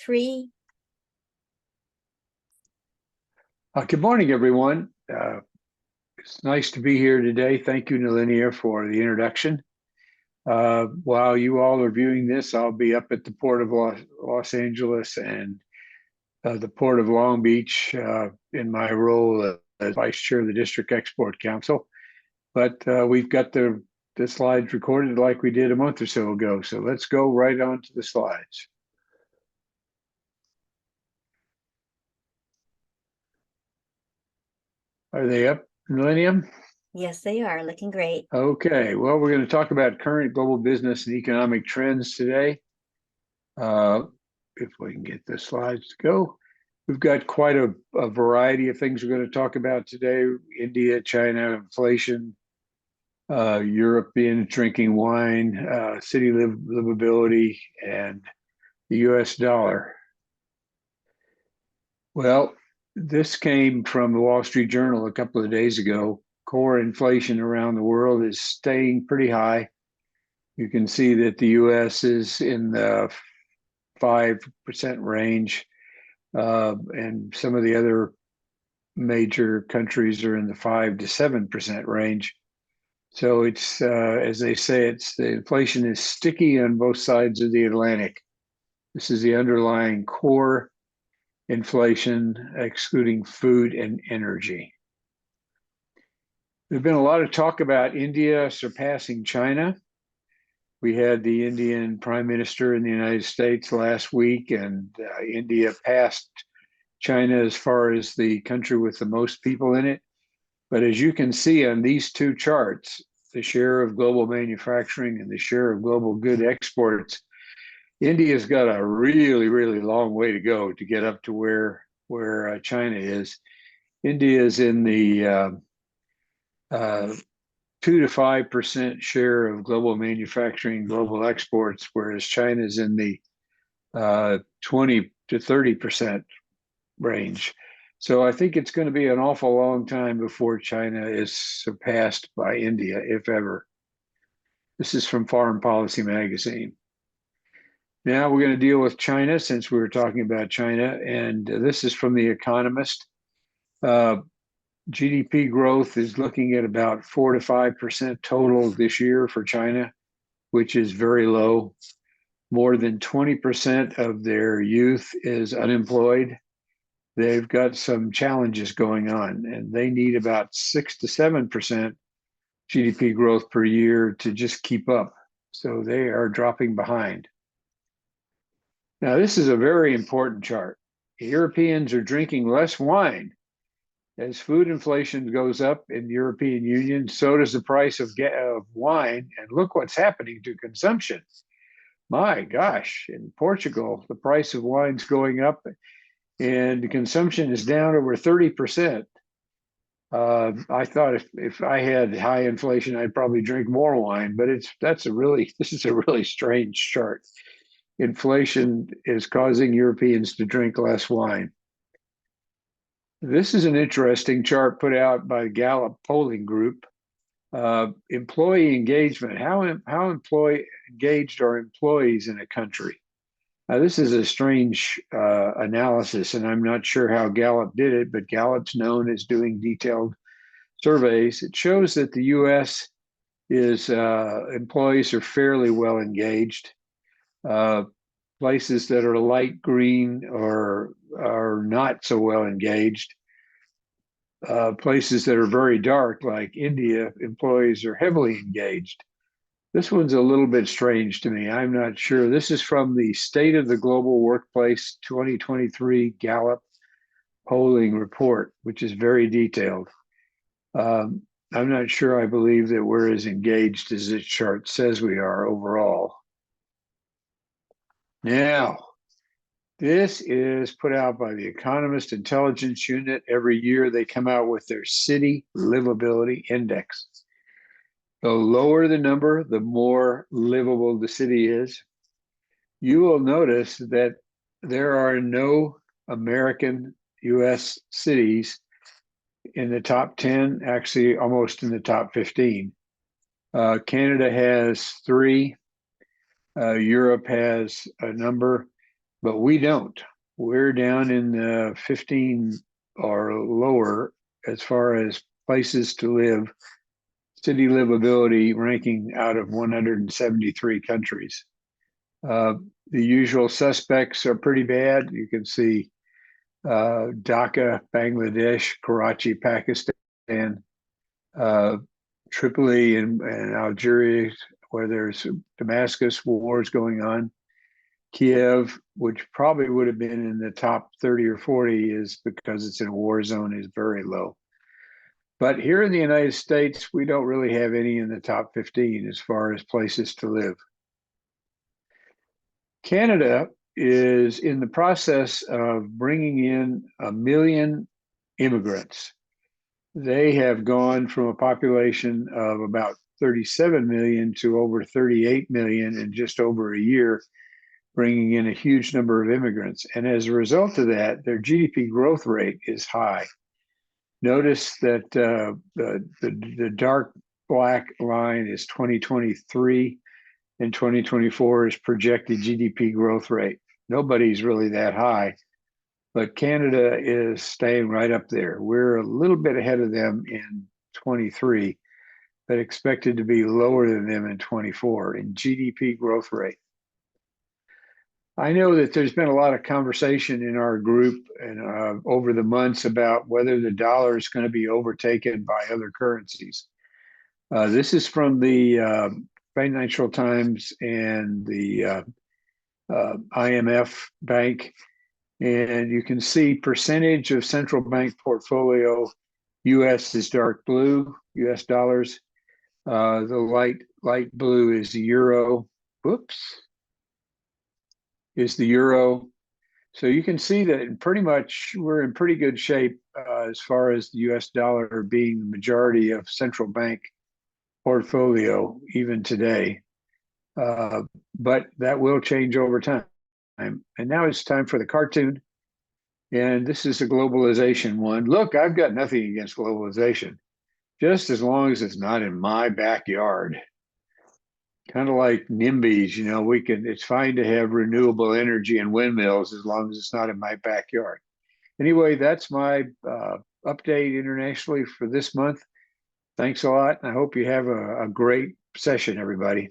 3. Good morning, everyone. It's nice to be here today. Thank you, Nalinia, for the introduction. While you all are viewing this, I'll be up at the Port of Los Angeles and the Port of Long Beach in my role as Vice Chair of the District Export Council. But we've got the slides recorded like we did a month or so ago. So let's go right on to the slides. Are they up, Millennium? Yes, they are looking great. Okay, well, we're going to talk about current global business and economic trends today. If we can get the slides to go. We've got quite a variety of things we're going to talk about today. India, China, inflation, European drinking wine, city livability, and the US dollar. Well, this came from the Wall Street Journal a couple of days ago. Core inflation around the world is staying pretty high. You can see that the US is in the 5% range, and some of the other major countries are in the 5 to 7% range. So it's, as they say, the inflation is sticky on both sides of the Atlantic. This is the underlying core inflation, excluding food and energy. There's been a lot of talk about India surpassing China. We had the Indian Prime Minister in the United States last week, and India passed China as far as the country with the most people in it. But as you can see on these two charts, the share of global manufacturing and the share of global good exports, India's got a really, really long way to go to get up to where China is. India is in the 2 to 5% share of global manufacturing, global exports, whereas China is in the 20 to 30% range. So I think it's going to be an awful long time before China is surpassed by India, if ever. This is from Foreign Policy Magazine. Now we're going to deal with China, since we were talking about China, and this is from The Economist. GDP growth is looking at about 4 to 5% total this year for China, which is very low. More than 20% of their youth is unemployed. They've got some challenges going on, and they need about 6 to 7% GDP growth per year to just keep up. So they are dropping behind. Now, this is a very important chart. Europeans are drinking less wine. As food inflation goes up in the European Union, so does the price of wine. And look what's happening to consumption. My gosh, in Portugal, the price of wine's going up and consumption is down over 30%. I thought if I had high inflation, I'd probably drink more wine, but this is a really strange chart. Inflation is causing Europeans to drink less wine. This is an interesting chart put out by the Gallup polling group. Employee engagement. How engaged are employees in a country? Now, this is a strange analysis, and I'm not sure how Gallup did it, but Gallup's known as doing detailed surveys. It shows that the U.S. employees are fairly well engaged. Places that are light green are not so well engaged. Places that are very dark, like India, employees are heavily engaged. This one's a little bit strange to me. I'm not sure. This is from the State of the Global Workplace 2023 Gallup polling report, which is very detailed. I'm not sure I believe that we're as engaged as this chart says we are overall. Now, this is put out by the Economist Intelligence Unit. Every year they come out with their City Livability Index. The lower the number, the more livable the city is. You will notice that there are no American US cities in the top 10, actually almost in the top 15. Canada has 3. Europe has a number. but we don't. We're down in the 15 or lower as far as places to live, city livability ranking out of 173 countries. The usual suspects are pretty bad. You can see Dhaka, Bangladesh, Karachi, Pakistan, uh, Tripoli and Algeria, where there's Damascus wars going on. Kiev, which probably would have been in the top 30 or 40, is because it's in a war zone, is very low. But here in the United States, we don't really have any in the top 15 as far as places to live. Canada is in the process of bringing in 1 million immigrants. They have gone from a population of about 37 million to over 38 million in just over a year, bringing in a huge number of immigrants. And as a result of that, their GDP growth rate is high. Notice that the dark black line is 2023 and 2024 is projected GDP growth rate. Nobody's really that high, but Canada is staying right up there. We're a little bit ahead of them in 23, but expected to be lower than them in 24 in GDP growth rate. I know that there's been a lot of conversation in our group and over the months about whether the dollar is going to be overtaken by other currencies. This is from the Financial Times and the IMF Bank, and you can see percentage of central bank portfolio. U.S. is dark blue, U.S. dollars. The light blue is the euro. Whoops. Is the euro. So you can see that pretty much we're in pretty good shape as far as the US dollar being the majority of central bank portfolio even today. But that will change over time. And now it's time for the cartoon. And this is a globalization one. Look, I've got nothing against globalization, just as long as it's not in my backyard. Kind of like NIMBYs, it's fine to have renewable energy and windmills as long as it's not in my backyard. Anyway, that's my update internationally for this month. Thanks a lot. I hope you have a great session, everybody.